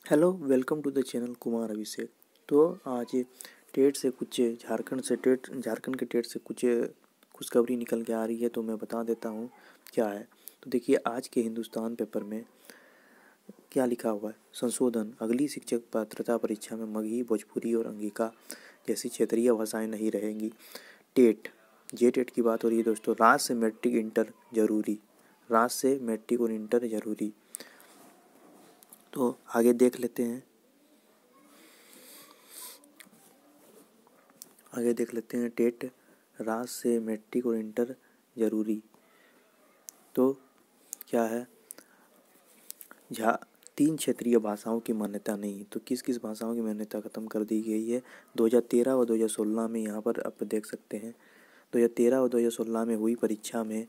Hello, welcome to the channel Kumar Abhishek. तो आज TET से कुछ झारखंड के टेट से कुछ खुशखबरी निकल के आ रही है, तो मैं बता देता हूँ क्या है। तो देखिए, आज के हिंदुस्तान पेपर में क्या लिखा हुआ है। संशोधन, अगली शिक्षक पात्रता परीक्षा में मगही, भोजपुरी और अंगिका जैसी क्षेत्रीय भाषाएं नहीं रहेंगी। टेट जेटेट की बात हो रही है दोस्तों। राज्य से मैट्रिक इंटर जरूरी, राज्य से मैट्रिक और इंटर जरूरी। तो आगे देख लेते हैं टेट राज्य से मैट्रिक और इंटर जरूरी। तो क्या है, 3 क्षेत्रीय भाषाओं की मान्यता नहीं। तो किस किस भाषाओं की मान्यता खत्म कर दी गई है। 2013 और 2016 में यहाँ पर आप देख सकते हैं। 2013 और 2016 में हुई परीक्षा में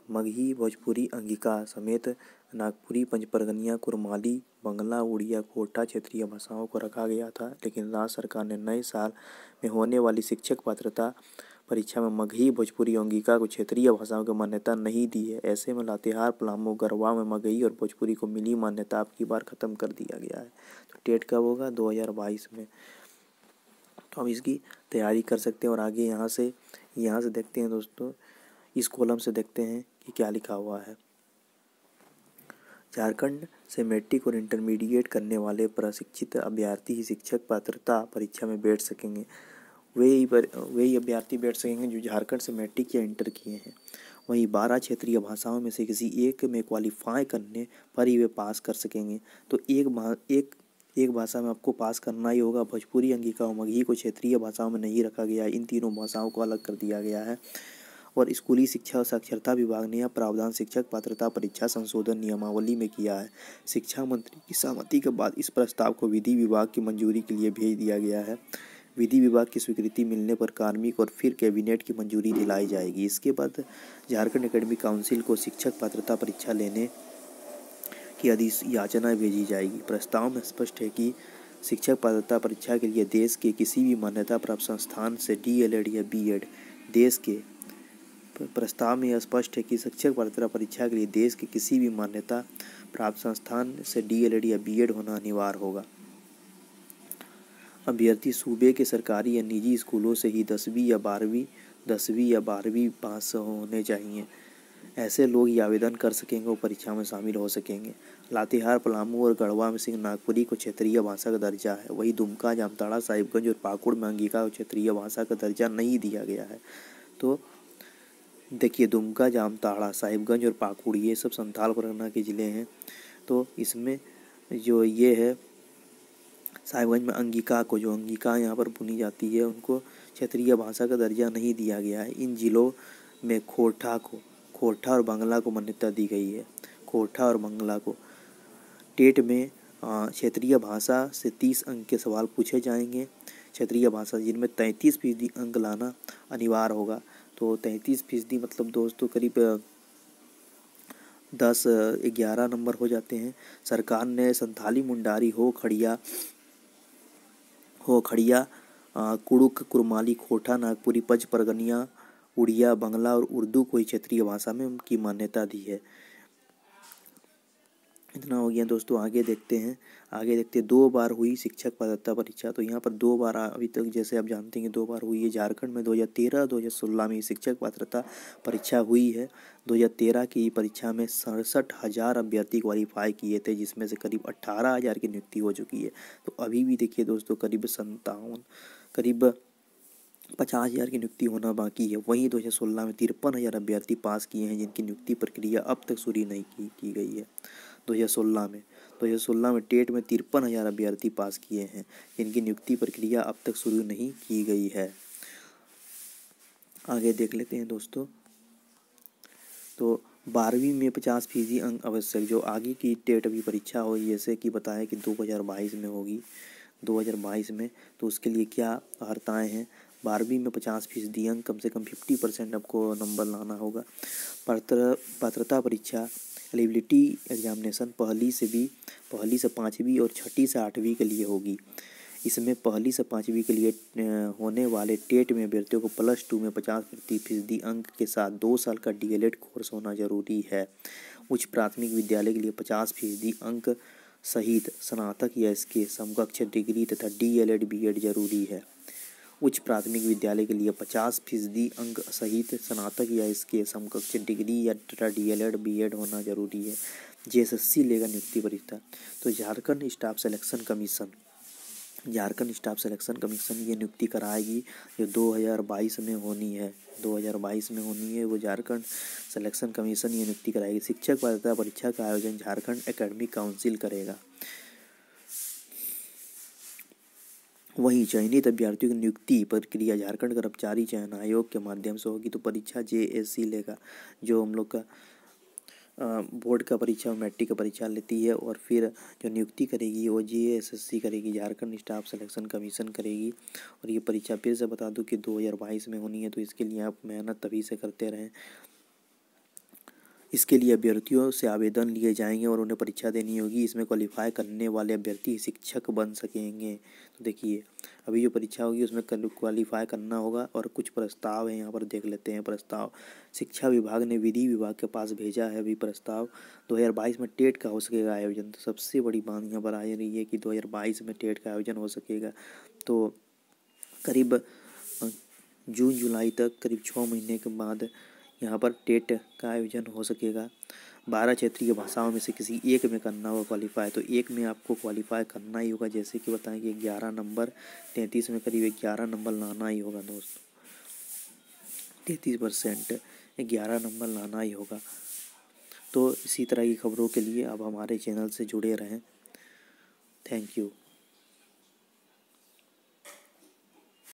मगही, भोजपुरी, अंगिका समेत नागपुरी, पंचपरगनिया, कुरमाली, बंगला, उड़िया, कोटा क्षेत्रीय भाषाओं को रखा गया था। लेकिन राज्य सरकार ने नए साल में होने वाली शिक्षक पात्रता परीक्षा में मगही, भोजपुरी, अंगिका को क्षेत्रीय भाषाओं की मान्यता नहीं दी है। ऐसे में लातेहार, पलामू, गढ़वा में मगही और भोजपुरी को मिली मान्यता अब की बार खत्म कर दिया गया है। तो टेट कब होगा? 2022 में। तो हम इसकी तैयारी कर सकते हैं। और आगे यहाँ से देखते हैं दोस्तों, इस कॉलम से देखते हैं कि क्या लिखा हुआ है। झारखंड से मैट्रिक और इंटरमीडिएट करने वाले प्रशिक्षित अभ्यर्थी ही शिक्षक पात्रता परीक्षा में बैठ सकेंगे। वही अभ्यर्थी बैठ सकेंगे जो झारखंड से मैट्रिक या इंटर किए हैं। वहीं 12 क्षेत्रीय भाषाओं में से किसी एक में क्वालिफाई करने पर ही वे पास कर सकेंगे। तो एक भाषा में आपको पास करना ही होगा। भोजपुरी, अंगिका और मगही को क्षेत्रीय भाषाओं में नहीं रखा गया है। इन तीनों भाषाओं को अलग कर दिया गया है। और स्कूली शिक्षा और साक्षरता विभाग ने यह प्रावधान शिक्षक पात्रता परीक्षा संशोधन नियमावली में किया है। शिक्षा मंत्री की सहमति के बाद इस प्रस्ताव को विधि विभाग की मंजूरी के लिए भेज दिया गया है। विधि विभाग की स्वीकृति मिलने पर कार्मिक और फिर कैबिनेट की मंजूरी दिलाई जाएगी। इसके बाद झारखंड एकेडमिक काउंसिल को शिक्षक पात्रता परीक्षा लेने की अधियाचना भेजी जाएगी। प्रस्ताव में स्पष्ट है कि शिक्षक पात्रता परीक्षा के लिए देश के किसी भी मान्यता प्राप्त संस्थान से DLED या BEd प्रस्ताव में यह स्पष्ट है कि शिक्षक पात्रता परीक्षा के लिए देश के किसी भी मान्यता प्राप्त संस्थान से DLED या BEd होना अनिवार्य होगा। अभ्यर्थी सूबे के सरकारी या निजी स्कूलों से ही 10वीं या 12वीं पास होने चाहिए। ऐसे लोग ही आवेदन कर सकेंगे और परीक्षा में शामिल हो सकेंगे। लातेहार, पलामू और गढ़वा में सिंह नागपुरी को क्षेत्रीय भाषा का दर्जा है। वहीं दुमका, जामताड़ा, साहिबगंज और पाकुड़ में अंगिका को क्षेत्रीय भाषा का दर्जा नहीं दिया गया है। तो देखिए, दुमका, जामताड़ा, साहिबगंज और पाकुड़ ये सब संथाल परगना के ज़िले हैं। तो इसमें जो ये है, साहिबगंज में अंगिका यहाँ पर बुनी जाती है, उनको क्षेत्रीय भाषा का दर्जा नहीं दिया गया है। इन जिलों में खोरठा और बंगला को मान्यता दी गई है। खोरठा और बंगला को टेट में क्षेत्रीय भाषा से 30 अंक के सवाल पूछे जाएंगे। क्षेत्रीय भाषा जिनमें 33% अंक लाना अनिवार्य होगा। तो 33% मतलब दोस्तों करीब 10-11 नंबर हो जाते हैं। सरकार ने संथाली, मुंडारी, हो खड़िया, कुड़ुक, कुरमाली, खोटा, नागपुरी, पंच परगनिया, उड़िया, बंगला और उर्दू को ही क्षेत्रीय भाषा में उनकी मान्यता दी है। इतना हो गया दोस्तों। आगे देखते हैं 2 बार हुई शिक्षक पात्रता परीक्षा। तो यहाँ पर 2 बार अभी तक, जैसे आप जानते हैं, 2 बार हुई है। झारखंड में 2013 2016 में शिक्षक पात्रता परीक्षा हुई है। 2013 की परीक्षा में 67,000 अभ्यर्थी क्वालिफाई किए थे, जिसमें से करीब 18,000 की नियुक्ति हो चुकी है। तो अभी भी देखिए दोस्तों, करीब 50,000 की नियुक्ति होना बाकी है। वहीं 2016 में 53,000 अभ्यर्थी पास किए हैं, जिनकी नियुक्ति प्रक्रिया अब तक शुरू नहीं की गई है। 2016 में टेट में 53,000 अभ्यर्थी पास किए हैं, जिनकी नियुक्ति प्रक्रिया अब तक शुरू नहीं की गई है। आगे देख लेते हैं दोस्तों। तो 12वीं में 50% अंक आवश्यक। जो आगे की टेट अभी परीक्षा होगी, जैसे कि बताया कि 2022 में होगी, 2022 में, तो उसके लिए क्या अर्हताएँ हैं। 12वीं में 50% अंक, कम से कम 50% आपको नंबर लाना होगा। पात्रता परीक्षा एलिजिबिलिटी एग्जामिनेशन पहली से 5वीं और छठी से 8वीं के लिए होगी। इसमें पहली से 5वीं के लिए होने वाले टेट में अभ्यर्थियों को +2 में 50% अंक के साथ 2 साल का DLED कोर्स होना जरूरी है। उच्च प्राथमिक विद्यालय के लिए 50% अंक सहित स्नातक या इसके समकक्ष डिग्री तथा DLED BEd जरूरी है। उच्च प्राथमिक विद्यालय के लिए 50% अंक सहित स्नातक या इसके समकक्ष डिग्री या तथा DLED BEd होना जरूरी है। JSSC लेगा नियुक्ति परीक्षा। तो झारखंड स्टाफ सिलेक्शन कमीशन ये नियुक्ति कराएगी जो 2022 में होनी है। 2022 में होनी है वो झारखंड सिलेक्शन कमीशन ये नियुक्ति कराएगी। शिक्षक पात्रता परीक्षा का आयोजन झारखंड एकेडमिक काउंसिल करेगा। वहीं चयनित अभ्यर्थियों की नियुक्ति प्रक्रिया झारखंड कर्मचारी चयन आयोग के माध्यम से होगी। तो परीक्षा JSC लेगा, जो हम लोग का बोर्ड का परीक्षा मैट्रिक का परीक्षा लेती है, और फिर जो नियुक्ति करेगी वो JSSC करेगी, झारखंड स्टाफ सिलेक्शन कमीशन करेगी। और ये परीक्षा फिर से बता दूं कि 2022 में होनी है, तो इसके लिए आप मेहनत तभी से करते रहें। इसके लिए अभ्यर्थियों से आवेदन लिए जाएंगे और उन्हें परीक्षा देनी होगी। इसमें क्वालिफाई करने वाले अभ्यर्थी शिक्षक बन सकेंगे। तो देखिए अभी जो परीक्षा होगी उसमें क्वालिफाई करना होगा, और कुछ प्रस्ताव है यहाँ पर देख लेते हैं। प्रस्ताव शिक्षा विभाग ने विधि विभाग के पास भेजा है अभी प्रस्ताव। 2022 में टेट का हो सकेगा आयोजन। तो सबसे बड़ी बात यहाँ पर आ रही है कि 2022 में टेट का आयोजन हो सकेगा। तो करीब जून जुलाई तक करीब 6 महीने के बाद यहाँ पर टेट का आयोजन हो सकेगा। 12 क्षेत्रीय भाषाओं में से किसी एक में करना होगा क्वालिफाई। तो एक में आपको क्वालिफाई करना ही होगा, जैसे कि बताएं कि 11 नंबर 33 में करीब 11 नंबर लाना ही होगा दोस्तों। 33% 11 नंबर लाना ही होगा। तो इसी तरह की खबरों के लिए अब हमारे चैनल से जुड़े रहें। Thank you.